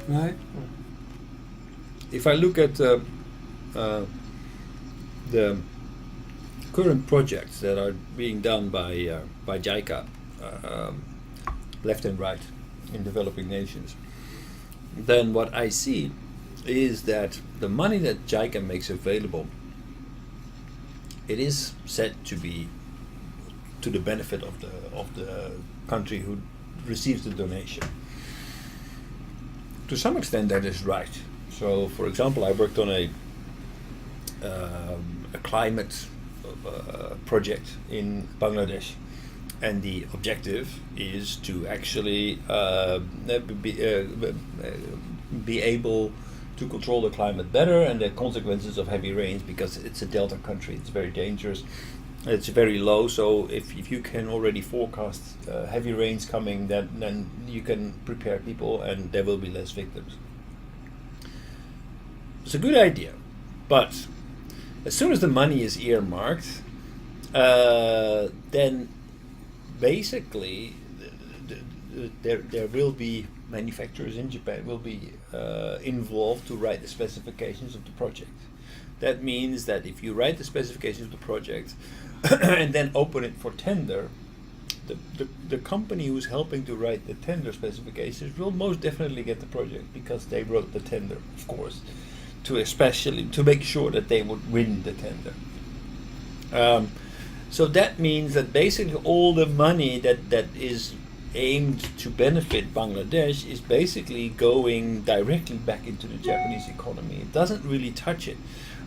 Right. If I look at the current projects that are being done by JICA, left and right, in developing nations, then what I see is that the money that JICA makes available, it is said to be to the benefit of the country who receives the donation. To some extent, that is right. So, for example, I worked on a climate project in Bangladesh, and the objective is to actually be able to control the climate better and the consequences of heavy rains, because it's a delta country. It's very dangerous. It's very low, so if you can already forecast heavy rains coming, then you can prepare people and there will be less victims. It's a good idea, but as soon as the money is earmarked, then basically there will be manufacturers in Japan will be involved to write the specifications of the project. That means that if you write the specifications of the project and then open it for tender, the company who's helping to write the tender specifications will most definitely get the project, because they wrote the tender, of course, to make sure that they would win the tender. So that means that basically all the money that is aimed to benefit Bangladesh is basically going directly back into the Japanese economy. It doesn't really touch it.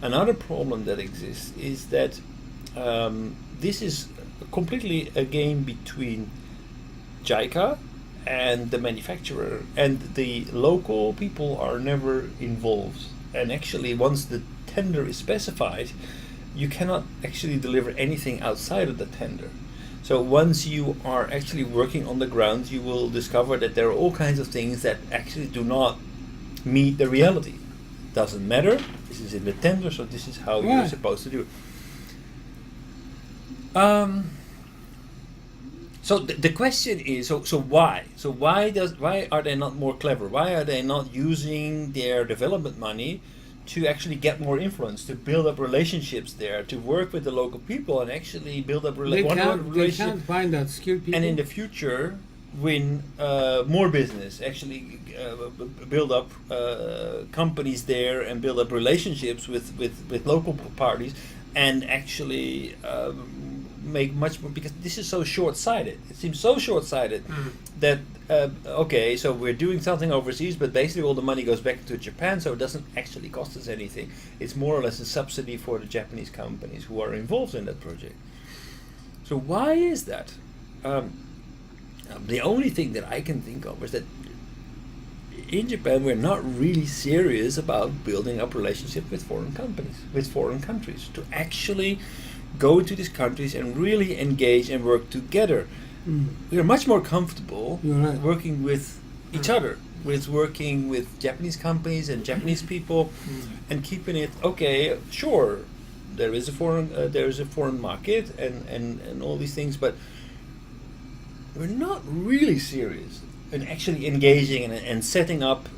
Another problem that exists is that this is completely a game between JICA and the manufacturer, and the local people are never involved. And actually, once the tender is specified, you cannot actually deliver anything outside of the tender. So once you are actually working on the ground, you will discover that there are all kinds of things that actually do not meet the reality. Doesn't matter. This is in the tender, so this is how you're supposed to do it. So the question is, so why? So why are they not more clever? Why are they not using their development money to actually get more influence, to build up relationships there, to work with the local people and actually build up relationships? They can't find that skilled people. And in the future, win more business, actually build up companies there and build up relationships with local parties, and actually make much more, because this is so short-sighted. It seems so short-sighted that okay, so we're doing something overseas, but basically all the money goes back to Japan, so it doesn't actually cost us anything. It's more or less a subsidy for the Japanese companies who are involved in that project. So why is that? The only thing that I can think of is that in Japan we're not really serious about building up relationships with foreign companies, with foreign countries, to actually go to these countries and really engage and work together. We are much more comfortable working with each other, with working with Japanese companies and Japanese people, and keeping it okay. Sure, there is a foreign market and all these things, but we're not really serious in actually engaging and setting up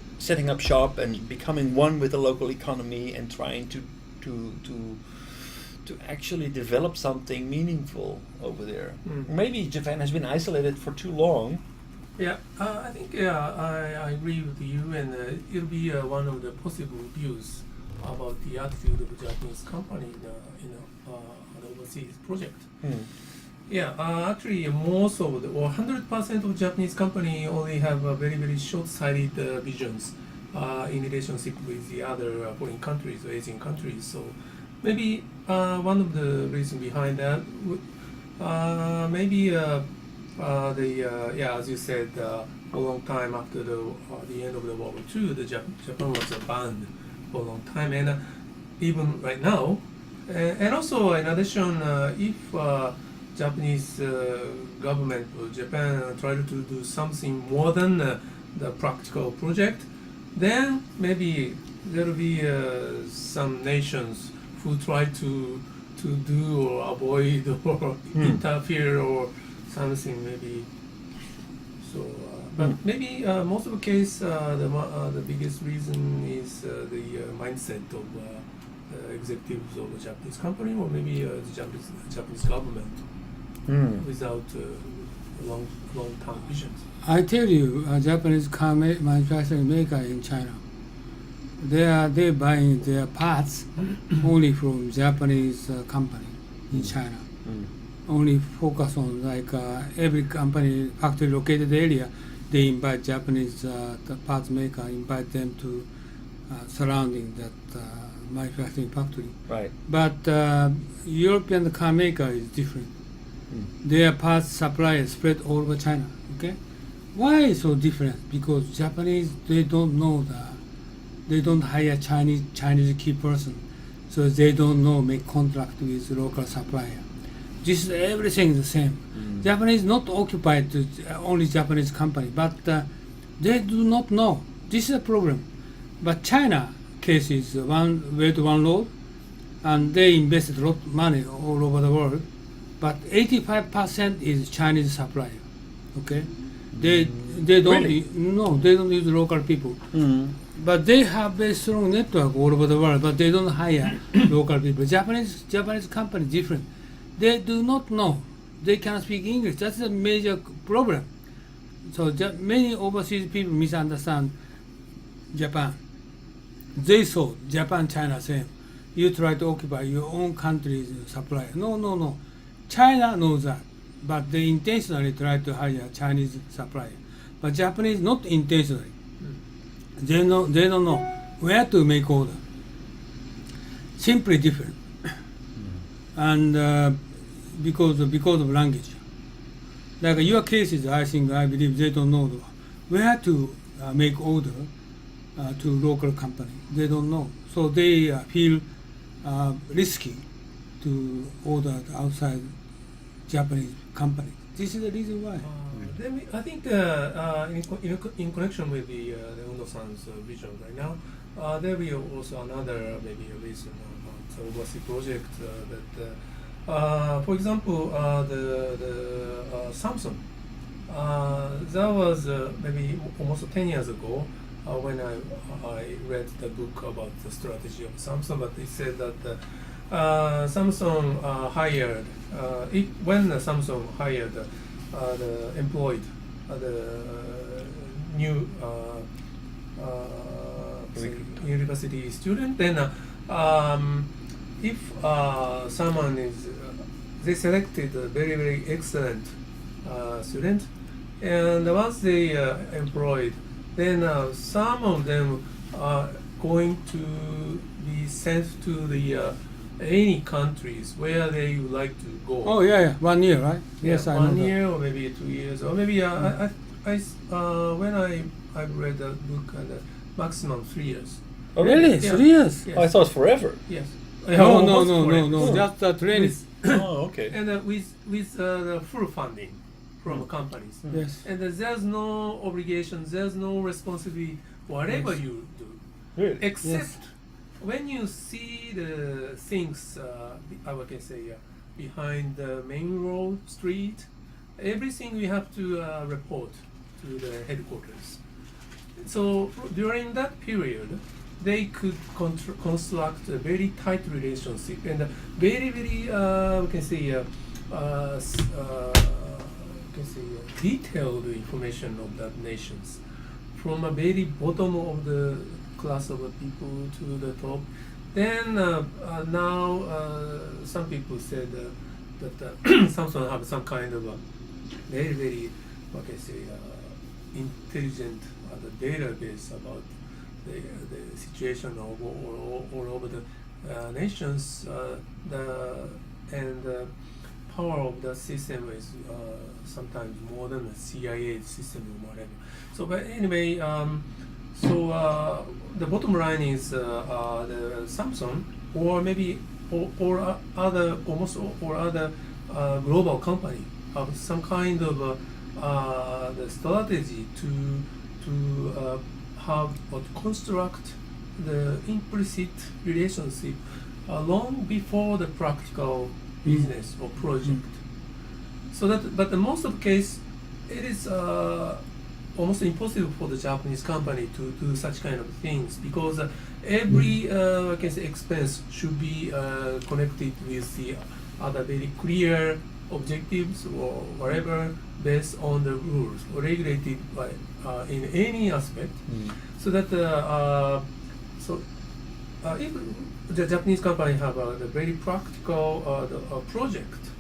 shop and becoming one with the local economy and trying to actually develop something meaningful over there. Maybe Japan has been isolated for too long. Yeah, I think I agree with you, and it'll be one of the possible views about the attitude of a Japanese company in an overseas project. Yeah, actually, most of or 100% of Japanese company only have very very short-sighted visions in relationship with the other foreign countries or Asian countries. So maybe one of the reasons behind that, maybe as you said, a long time after the end of the World War II, Japan was banned for a long time, and even right now, and also in addition, if Japanese government or Japan try to do something more than the practical project, then maybe there will be some nations who try to do or avoid or interfere or something maybe. So But maybe most of the case, the biggest reason is the mindset of the executives of the Japanese company, or maybe the Japanese government, without long-term visions. I tell you, Japanese car manufacturing maker in China, they buying their parts only from Japanese company in China. Only focus on every company factory located area. They invite Japanese the parts maker, invite them to surrounding that manufacturing factory. Right. But European car maker is different. Their parts suppliers spread all over China. Okay, why is so different? Because Japanese, they don't know they don't hire Chinese key person, so they don't know make contract with local supplier. This is everything is the same. Japanese not occupied to only Japanese company, but they do not know. This is a problem. But China case is one way to one road, and they invested a lot of money all over the world. But 85% is Chinese supplier. Okay, they don't Really? they don't use local people. But they have very strong network all over the world. But they don't hire local people. Japanese company different. They do not know. They cannot speak English. That's a major problem. So many overseas people misunderstand Japan. They saw Japan, China same. You try to occupy your own country's supplier. No. China knows that, but they intentionally try to hire Chinese supplier. But Japanese not intentionally. They don't know where to make order. Simply different. And because of language. Like your cases, I believe they don't know where to make order to local company. They don't know, so they feel risky to order outside Japanese company. This is the reason why. I think in connection with the Undo-san's vision right now, there will be also another maybe a reason about the overseas project that, for example, the Samsung. That was maybe almost 10 years ago when I read the book about the strategy of Samsung. But it said that Samsung hired when Samsung hired the employed the new university student, then if someone is they selected a very excellent student, and once they employed, then some of them are going to be sent to the any countries where they would like to go. Oh yeah, 1 year, right? Yeah, Yes, I know 1 that. year or maybe 2 years, or maybe when I read the book, maximum 3 years. Oh, Really? Yeah. 3 years? Yes. Oh, I thought forever. Yes. No, Almost forever. no. Just the training. Oh, okay. And with the full funding from companies. Yes. And there's no obligations, there's no responsibility, whatever Yes. you do, Really? except when you see the things, I can say, behind the main road, street, everything we have to report to the headquarters. So during that period, they could construct a very tight relationship and very, we can say, detailed information of the nations, from a very bottom of the class of people to the top. Then now some people said that Samsung have some kind of a very what can I say intelligent database about the situation all over the nations. The power of the system is sometimes more than the CIA system or whatever. So, but anyway, the bottom line is the Samsung, or maybe or other almost or other global company have some kind of the strategy to have or to construct the implicit relationship long before the practical business or project. So that, but the most of the case, it is almost impossible for the Japanese company to do such kind of things because every I can say expense should be connected with the other very clear objectives or whatever based on the rules or regulated by in any aspect, so that if the Japanese company have a very practical project,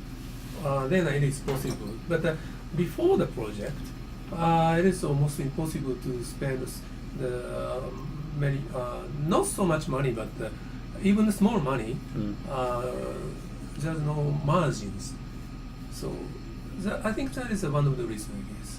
then it is possible. But before the project, it is almost impossible to spend the many, not so much money, but even the small money. There's no margins. So I think that is one of the reasons, I guess.